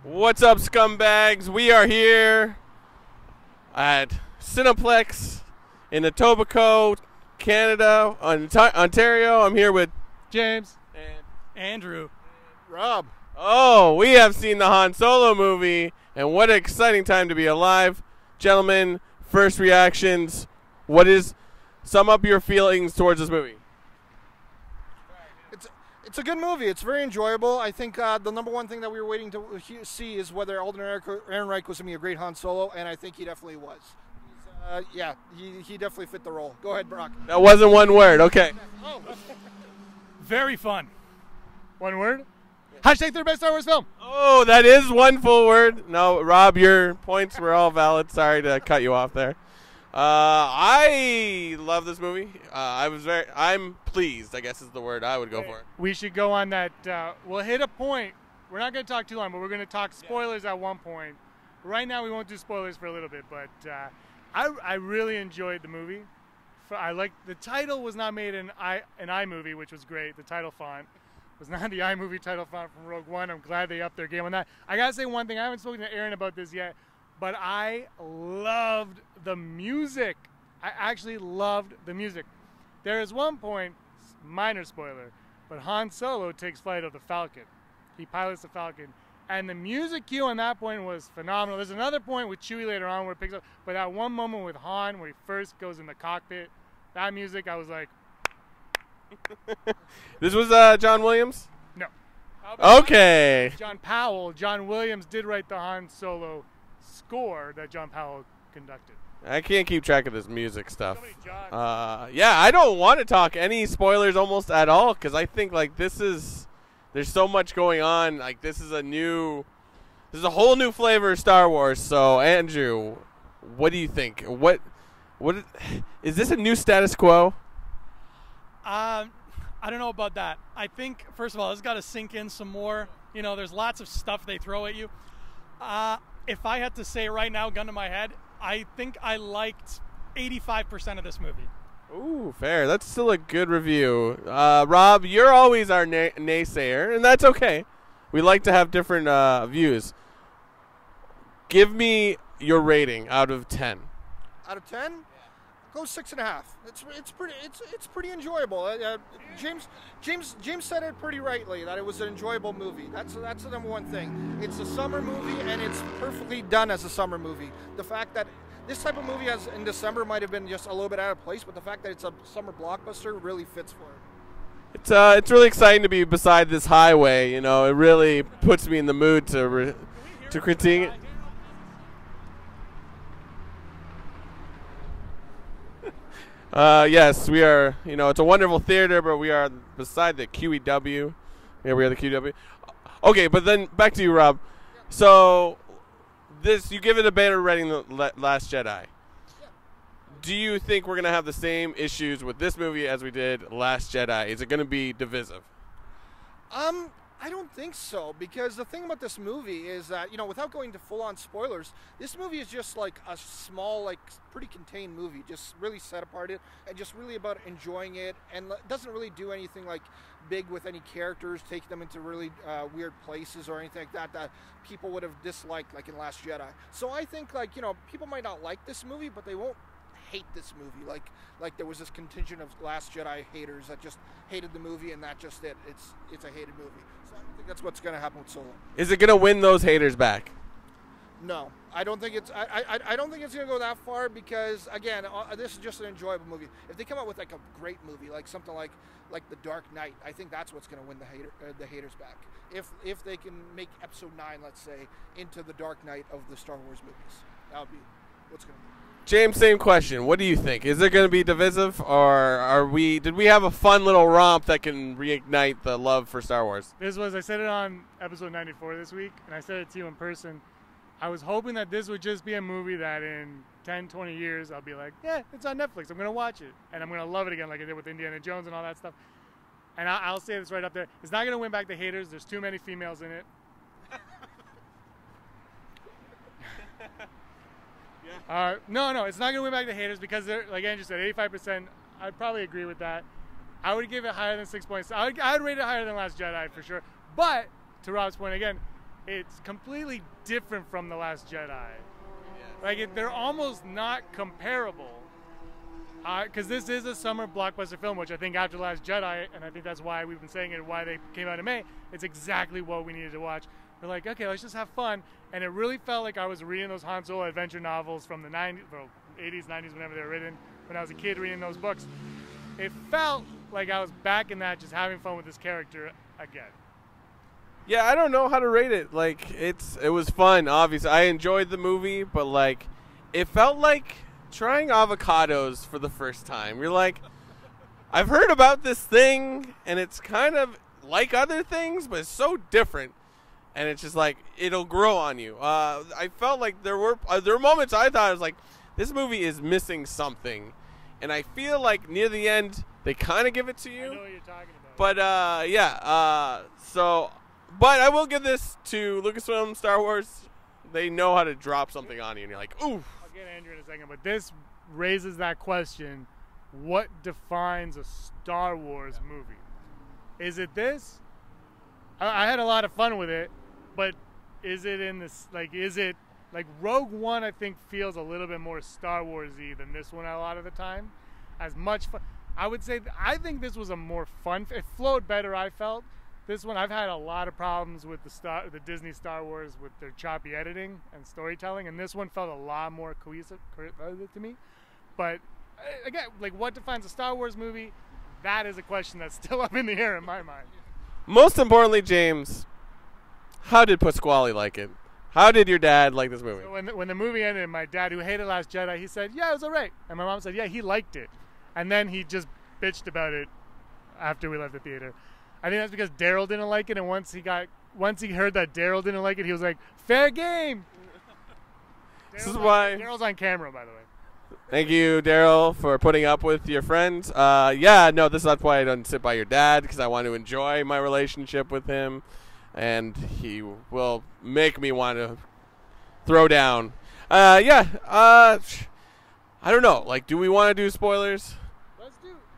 What's up, scumbags? We are here at Cineplex in Etobicoke, Canada, Ontario. I'm here with James and Andrew. Rob. Oh, we have seen the Han Solo movie, and what an exciting time to be alive. Gentlemen, first reactions. Sum up your feelings towards this movie? It's a good movie. It's very enjoyable. I think the number one thing that we were waiting to see is whether Alden Ehrenreich was going to be a great Han Solo, and I think he definitely was. He definitely fit the role. Go ahead, Brock. That wasn't one word. Okay. Oh. Very fun. One word? Hashtag third best Star Wars film. Oh, that is one full word. No, Rob, your points were all valid. Sorry to cut you off there. I love this movie. I'm pleased, I guess is the word I would go for. We should go on that. We'll hit a point. We're not going to talk too long, but we're going to talk spoilers at one point. Right now, we won't do spoilers for a little bit, but I really enjoyed the movie. I like the title was not made in iMovie, which was great. The title font was not the iMovie title font from Rogue One. I'm glad they upped their game on that. I gotta say one thing. I haven't spoken to Aaron about this yet, but I loved the music. I actually loved the music. There is one point, minor spoiler, but Han Solo takes flight of the Falcon. He pilots the Falcon. And the music cue on that point was phenomenal. There's another point with Chewie later on where it picks up, but that one moment with Han where he first goes in the cockpit, that music, I was like... This was John Williams? No. Okay. John Powell. John Williams did write the Han Solo score that John Powell conducted. I can't keep track of this music stuff. So many Johns. Yeah, I don't want to talk any spoilers almost at all because I think like there's so much going on. Like this is a whole new flavor of Star Wars. So Andrew, what do you think? What is this a new status quo? I don't know about that. I think, first of all, it's got to sink in some more. You know, there's lots of stuff they throw at you. If I had to say right now, gun to my head, I think I liked 85% of this movie. Ooh, fair. That's still a good review. Rob, you're always our naysayer, and that's okay. We like to have different views. Give me your rating out of 10. Out of 10? Go 6.5. It's pretty enjoyable. James said it pretty rightly that it was an enjoyable movie. That's the number one thing. It's a summer movie and it's perfectly done as a summer movie. The fact that this type of movie as in December might have been just a little bit out of place, but the fact that it's a summer blockbuster really fits for it. It's really exciting to be beside this highway. You know, it really puts me in the mood to critique it. Yes, we are. You know, it's a wonderful theater, but we are beside the QEW. Yeah, we are the QEW. Okay, but then back to you, Rob. So, you give it a better rating than Last Jedi. Do you think we're gonna have the same issues with this movie as we did Last Jedi? Is it gonna be divisive? I don't think so, because the thing about this movie is that, you know, without going to full-on spoilers, this movie is just like a small, like, pretty contained movie, just really set apart and just really about enjoying it, and doesn't really do anything like big with any characters, taking them into really weird places or anything like that people would have disliked, like in Last Jedi. So I think, like, you know, people might not like this movie, but they won't hate this movie. Like there was this contingent of Last Jedi haters that just hated the movie, and that's just it. It's a hated movie. So I don't think that's what's going to happen with Solo. Is it gonna win those haters back? No, I don't think it's. I don't think it's going to go that far because again, this is just an enjoyable movie. If they come out with like a great movie, like something like The Dark Knight, I think that's what's going to win the haters back. If they can make Episode 9, let's say, into the Dark Knight of the Star Wars movies, that would be what's going to. James, same question. What do you think? Is it going to be divisive, or did we have a fun little romp that can reignite the love for Star Wars? I said it on episode 94 this week, and I said it to you in person. I was hoping that this would just be a movie that in 10, 20 years, I'll be like, yeah, it's on Netflix. I'm going to watch it, and I'm going to love it again like I did with Indiana Jones and all that stuff. And I'll say this right up there. It's not going to win back the haters. There's too many females in it. No, it's not going to win back the haters because, like Andrew said, 85%. I'd probably agree with that. I would give it higher than 6 points. I would rate it higher than Last Jedi for sure. But to Rob's point again, it's completely different from The Last Jedi. Like, they're almost not comparable. Because this is a summer blockbuster film, which I think after The Last Jedi, and I think that's why we've been saying it, why they came out in May, it's exactly what we needed to watch. We're like, okay, let's just have fun. And it really felt like I was reading those Han Solo adventure novels from the 90s, well, 80s, 90s, whenever they were written, when I was a kid reading those books. It felt like I was back in that, just having fun with this character again. Yeah, I don't know how to rate it. Like, it was fun, obviously. I enjoyed the movie, but, like, it felt like trying avocados for the first time. You're like, I've heard about this thing, and it's kind of like other things, but it's so different. And it's just like, it'll grow on you. I felt like there were moments I thought, I was like, this movie is missing something. And I feel like near the end, they kind of give it to you. I know what you're talking about. But, yeah, but I will give this to Lucasfilm, Star Wars. They know how to drop something on you, and you're like, ooh. I'll get Andrew in a second, but this raises that question: what defines a Star Wars movie? Is it this? I had a lot of fun with it, but is it in this? Like, is it like Rogue One? I think feels a little bit more Star Wars-y than this one a lot of the time. As much fun, I would say. I think this was a more fun. It flowed better. I felt. This one, I've had a lot of problems with the Disney Star Wars with their choppy editing and storytelling, and this one felt a lot more cohesive to me. But again, like, what defines a Star Wars movie? That is a question that's still up in the air in my mind. Most importantly, James, how did Pasquale like it? How did your dad like this movie? So when the movie ended, my dad, who hated Last Jedi, he said, "Yeah, it was alright," and my mom said, "Yeah, he liked it," and then he just bitched about it after we left the theater. I think that's because Daryl didn't like it, and once he heard that Daryl didn't like it, he was like, "Fair game." This is why Daryl's on camera, by the way. Thank you, Daryl, for putting up with your friends. That's why I don't sit by your dad, because I want to enjoy my relationship with him, and he will make me want to throw down. I don't know. Like, do we want to do spoilers?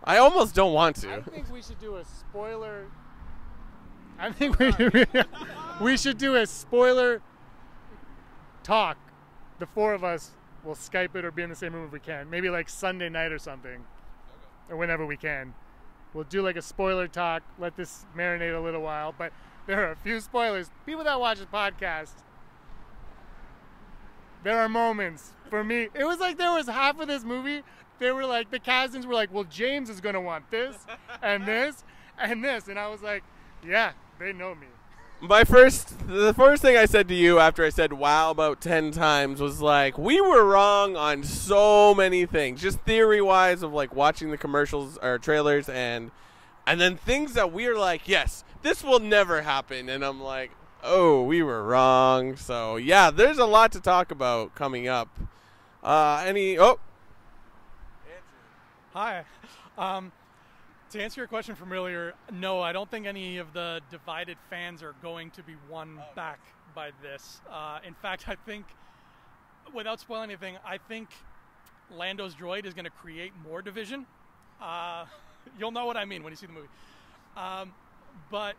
I almost don't want to. I think we should do a spoiler. I think we should do a spoiler talk. The four of us will Skype it or be in the same room if we can. Maybe like Sunday night or something, or whenever we can. We'll do like a spoiler talk. Let this marinate a little while. But there are a few spoilers. People that watch the podcast, there are moments for me. It was like there was half of this movie. They were like, the castings were like, well, James is going to want this and this and this. And I was like, yeah, they know me. The first thing I said to you after I said wow about 10 times was like, we were wrong on so many things. Just theory-wise of like watching the commercials or trailers and then things that we're like, yes, this will never happen. And I'm like, oh, we were wrong. So, yeah, there's a lot to talk about coming up. Hi. To answer your question from earlier, no, I don't think any of the divided fans are going to be won back by this. In fact, I think, without spoiling anything, I think Lando's droid is going to create more division. You'll know what I mean when you see the movie. But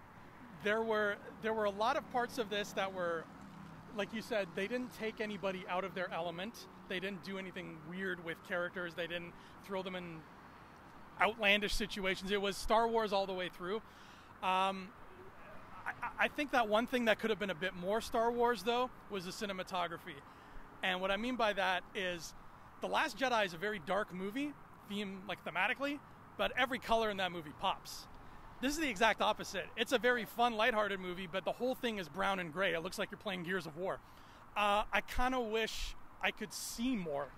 there were a lot of parts of this that were, like you said, they didn't take anybody out of their element. They didn't do anything weird with characters. They didn't throw them in outlandish situations. It was Star Wars all the way through. I think that one thing that could have been a bit more Star Wars, though, was the cinematography. And what I mean by that is The Last Jedi is a very dark movie, thematically, but every color in that movie pops. This is the exact opposite. It's a very fun, lighthearted movie, but the whole thing is brown and gray. It looks like you're playing Gears of War. I kind of wish I could see more,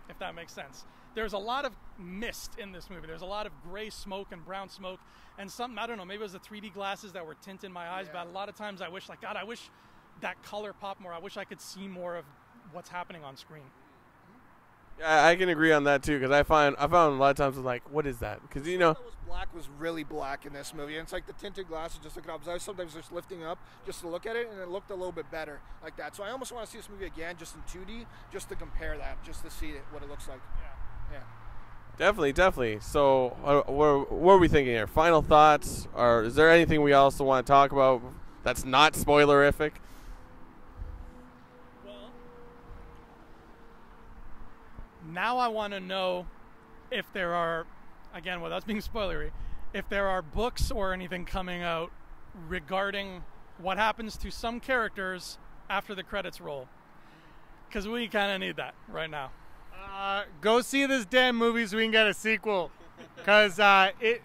if that makes sense. There's a lot of mist in this movie. There's a lot of gray smoke and brown smoke, and something, I don't know, maybe it was the 3D glasses that were tinting my eyes, but a lot of times I wish that color popped more. I wish I could see more of what's happening on screen. Yeah, I can agree on that too, because I found a lot of times I was like, what is that? Because Black was really black in this movie, and it's like the tinted glasses just looking up. I was sometimes just lifting up just to look at it, and it looked a little bit better like that. So I almost want to see this movie again, just in 2D, just to compare that, just to see what it looks like. Yeah. Definitely. So what are we thinking here? Final thoughts? Or is there anything we also want to talk about that's not spoilerific? Now I want to know if there are, again, without being spoilery, if there are books or anything coming out regarding what happens to some characters after the credits roll. Because we kind of need that right now. Go see this damn movie so we can get a sequel. Because it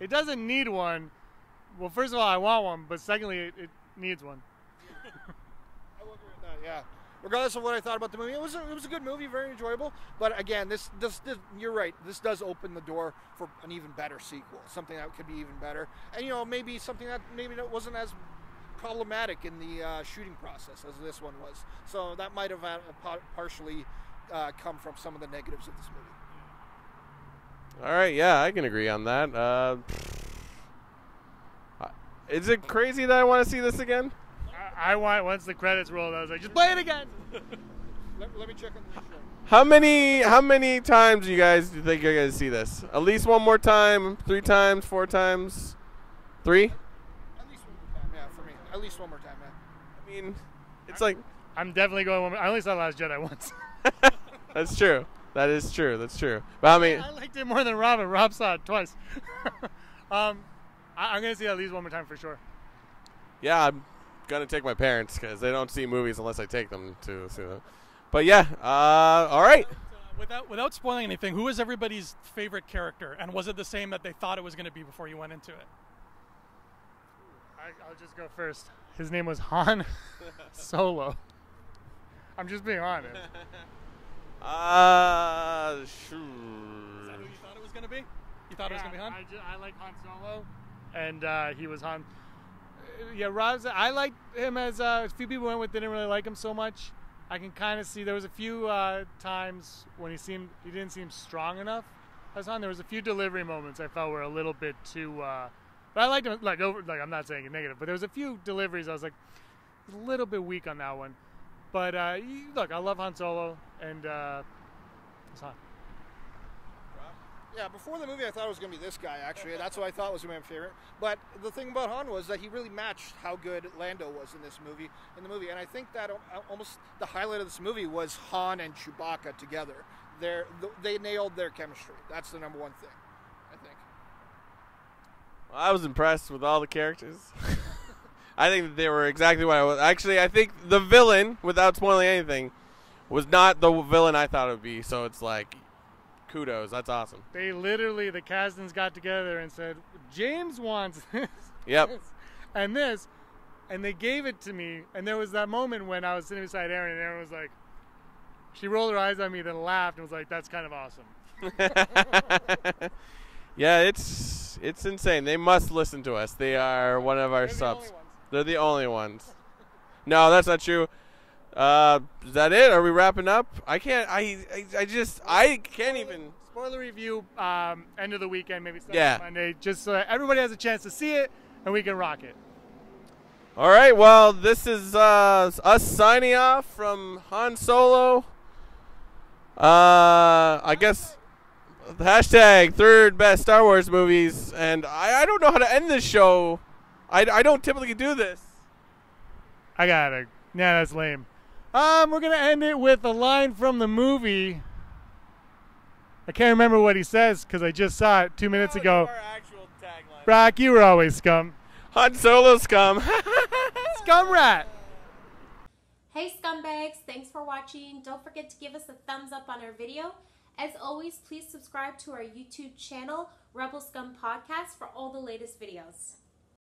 doesn't need one. Well, first of all, I want one, but secondly, it needs one. I will agree with that, yeah. Regardless of what I thought about the movie, it was a good movie, very enjoyable. But again, this you're right. This does open the door for an even better sequel, something that could be even better, and maybe something that wasn't as problematic in the shooting process as this one was. So that might have partially come from some of the negatives of this movie. All right, yeah, I can agree on that. Is it crazy that I want to see this again? I want, once the credits rolled, I was like, just play it again. let me check on the show. How many times do you guys think you're going to see this? At least one more time? 3 times? 4 times? 3? At least one more time, yeah, for me. At least one more time, yeah. I mean, it's like... I'm definitely going one more. I only saw Last Jedi once. That's true. That is true. That's true. But I mean... I liked it more than Rob, and Rob saw it twice. I'm going to see it at least one more time for sure. Yeah, I'm going to take my parents because they don't see movies unless I take them to see them. But yeah, all right. Without spoiling anything, who was everybody's favorite character? And was it the same that they thought it was going to be before you went into it? I'll just go first. His name was Han Solo. I'm just being honest. Sure. Is that who you thought it was going to be? You thought it was going to be Han? I like Han Solo, and he was Han. Yeah, Rob, I liked him as a few people went with didn't really like him so much. I can kind of see there was a few times when he didn't seem strong enough as Han. There was a few delivery moments I felt were a little bit too. But I liked him like I'm not saying it negative, but there was a few deliveries I was like a little bit weak on that one. But look, I love Han Solo, and it's Han. Yeah, before the movie, I thought it was going to be this guy, actually. That's what I thought was going to be my favorite. But the thing about Han was that he really matched how good Lando was in the movie. And I think that almost the highlight of this movie was Han and Chewbacca together. They nailed their chemistry. That's the number one thing, I think. Well, I was impressed with all the characters. I think that they were exactly what I was. Actually, I think the villain, without spoiling anything, was not the villain I thought it would be. So it's like... kudos, that's awesome. They literally, the Kasdans got together and said, James wants this, yep, this, and this, and they gave it to me. And there was that moment when I was sitting beside Erin, and Erin was like, she rolled her eyes at me, then laughed, and was like, that's kind of awesome. Yeah, it's insane. They must listen to us. They are one of our subs. They're the only ones. No, that's not true. Is that it? Are we wrapping up? I can't. I can't even. Spoiler review. End of the weekend, maybe Monday. Just so everybody has a chance to see it, and we can rock it. All right. Well, this is us signing off from Han Solo. I guess hashtag third best Star Wars movies, and I don't know how to end this show. I don't typically do this. I got it. Yeah, that's lame. We're going to end it with a line from the movie. I can't remember what he says because I just saw it 2 minutes ago. Our actual tagline. Brock, you were always scum. Han Solo scum. Scum rat. Hey scumbags, thanks for watching. Don't forget to give us a thumbs up on our video. As always, please subscribe to our YouTube channel, Rebel Scum Podcast, for all the latest videos.